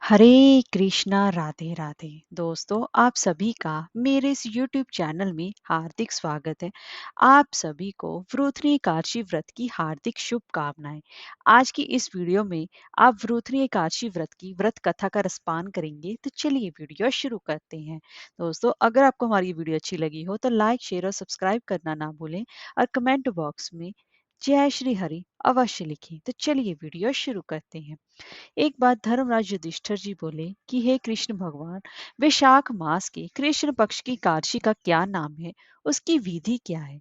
हरे कृष्णा राधे राधे। दोस्तों, आप सभी का मेरे इस यूट्यूब चैनल में हार्दिक स्वागत है। आप सभी को वृथनी एकादशी व्रत की हार्दिक शुभकामनाएं। आज की इस वीडियो में आप वृथनी एकादशी व्रत की व्रत कथा का रसपान करेंगे। तो चलिए वीडियो शुरू करते हैं। दोस्तों, अगर आपको हमारी ये वीडियो अच्छी लगी हो तो लाइक शेयर और सब्सक्राइब करना ना भूलें और कमेंट बॉक्स में जय श्री हरि अवश्य लिखें। तो चलिए वीडियो शुरू करते हैं। एक बार धर्मराज युधिष्ठिर जी बोले कि हे कृष्ण भगवान, वैशाख मास के कृष्ण पक्ष की एकादशी का क्या नाम है, उसकी विधि क्या है,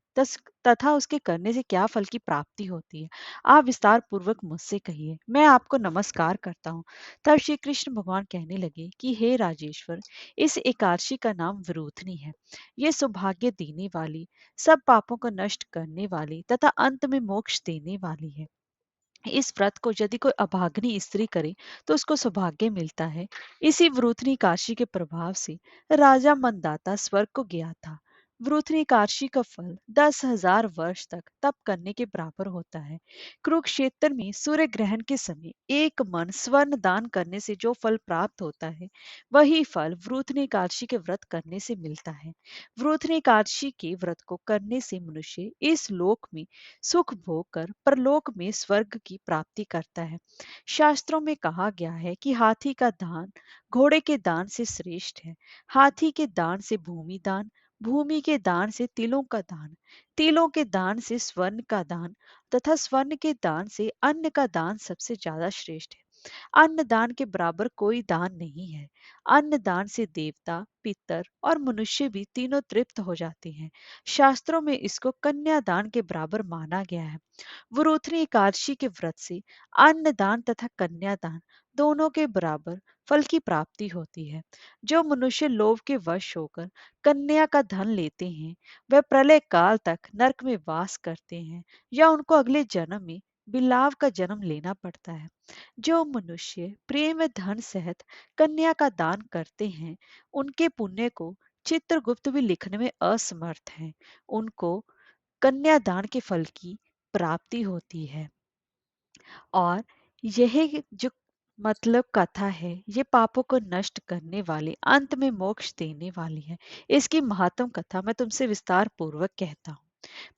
तथा उसके करने से क्या फल की प्राप्ति होती है। आप विस्तार पूर्वक मुझसे कहिए, मैं आपको नमस्कार करता हूँ। तब श्री कृष्ण भगवान कहने लगे कि हे राजेश्वर, इस एकादशी का नाम विरोधनी है। ये सौभाग्य देने वाली, सब पापों को नष्ट करने वाली तथा अंत में मोक्ष देने वाली है। इस व्रत को यदि कोई अभागिनी स्त्री करे तो उसको सौभाग्य मिलता है। इसी वृथनी काशी के प्रभाव से राजा मनदाता स्वर्ग को गया था। वृथनी काशी का फल 10,000 वर्ष तक तप करने के बराबर होता है। कुरुक्षेत्र में सूर्य ग्रहण के समय एक मन स्वर्ण दान करने से जो फल प्राप्त होता है, वही फल वृथनी काशी के व्रत करने से मिलता है। वृथनी काशी के व्रत को करने से मनुष्य इस लोक में सुख भोग कर परलोक में स्वर्ग की प्राप्ति करता है। शास्त्रों में कहा गया है कि हाथी का दान घोड़े के दान से श्रेष्ठ है। हाथी के दान से भूमि दान, भूमि के दान से तिलों का दान, तिलों के दान से स्वर्ण का दान तथा स्वर्ण के दान से अन्न का दान सबसे ज्यादा श्रेष्ठ है। अन्न दान के बराबर कोई दान नहीं है। अन्न दान से देवता, पितर और मनुष्य भी तीनों तृप्त हो जाते हैं। शास्त्रों में इसको कन्यादान के बराबर माना गया है। वरुथनी एकादशी के व्रत से अन्न दान तथा कन्यादान दोनों के बराबर फल की प्राप्ति होती है। जो मनुष्य लोभ के वश होकर कन्या का धन लेते हैं, वह प्रलय काल तक नरक में वास करते हैं या उनको अगले जन्म में बिलाव का जन्म लेना पड़ता है। जो मनुष्य प्रेम व धन सहित कन्या का दान करते हैं, उनके पुण्य को चित्रगुप्त भी लिखने में असमर्थ हैं। उनको कन्यादान के फल की प्राप्ति होती है। और यह जो कथा है, ये पापों को नष्ट करने वाली, अंत में मोक्ष देने वाली है। इसकी महत्तम कथा मैं तुमसे विस्तार पूर्वक कहता हूँ।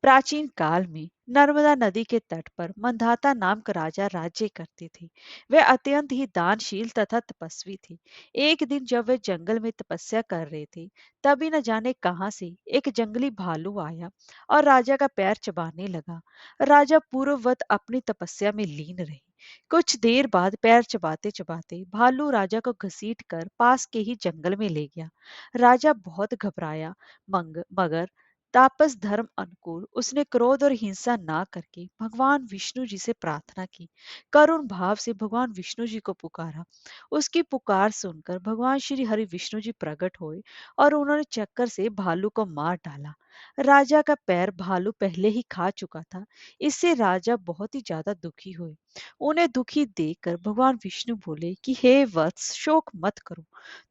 प्राचीन काल में नर्मदा नदी के तट पर मंधाता नाम का राजा राज्य करते थे। वे अत्यंत ही दानशील तथा तपस्वी थे। एक दिन जब वे जंगल में तपस्या कर रहे थे, तभी न जाने कहां से एक जंगली भालू आया और राजा का पैर चबाने लगा। राजा पूर्ववत अपनी तपस्या में लीन रहे। कुछ देर बाद पैर चबाते चबाते भालू राजा को घसीट कर पास के ही जंगल में ले गया। राजा बहुत घबराया, मगर तापस धर्म अनुकूल उसने क्रोध और हिंसा ना करके भगवान विष्णु जी से प्रार्थना की। करुण भाव से भगवान विष्णु जी को पुकारा। उसकी पुकार सुनकर भगवान श्री हरि विष्णु जी प्रकट हुए और उन्होंने चक्कर से भालू को मार डाला। राजा का पैर भालू पहले ही खा चुका था। इससे राजा बहुत ही ज्यादा दुखी हुए। उन्हें दुखी देखकर भगवान विष्णु बोले कि हे वत्स, शोक मत करो।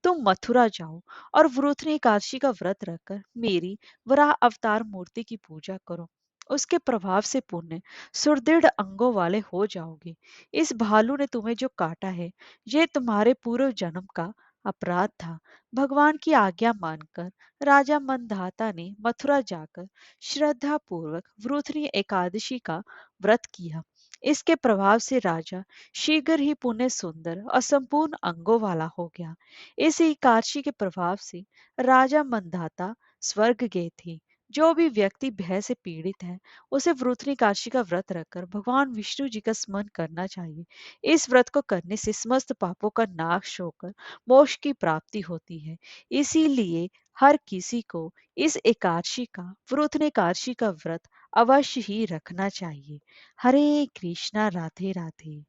तुम मथुरा जाओ और वृथनी एकादशी का व्रत रखकर मेरी वराह अवतार मूर्ति की पूजा करो। उसके प्रभाव से पुण्य सुदृढ़ अंगों वाले हो जाओगे। इस भालू ने तुम्हें जो काटा है, ये तुम्हारे पूर्व जन्म का अपराध था। भगवान की आज्ञा मानकर राजा मंधाता ने मथुरा जाकर श्रद्धा पूर्वक वृथनी एकादशी का व्रत किया। इसके प्रभाव से राजा शीघ्र ही पुण्य सुंदर और संपूर्ण अंगों वाला हो गया। इस एकादशी के प्रभाव से राजा मंधाता स्वर्ग गए थे। जो भी व्यक्ति भय से पीड़ित है, उसे वृथनी एकादशी का व्रत रखकर भगवान विष्णु जी का स्मरण करना चाहिए। इस व्रत को करने से समस्त पापों का नाश होकर मोक्ष की प्राप्ति होती है। इसीलिए हर किसी को इस एकादशी का, वृथनी एकादशी का व्रत अवश्य ही रखना चाहिए। हरे कृष्णा राधे राधे।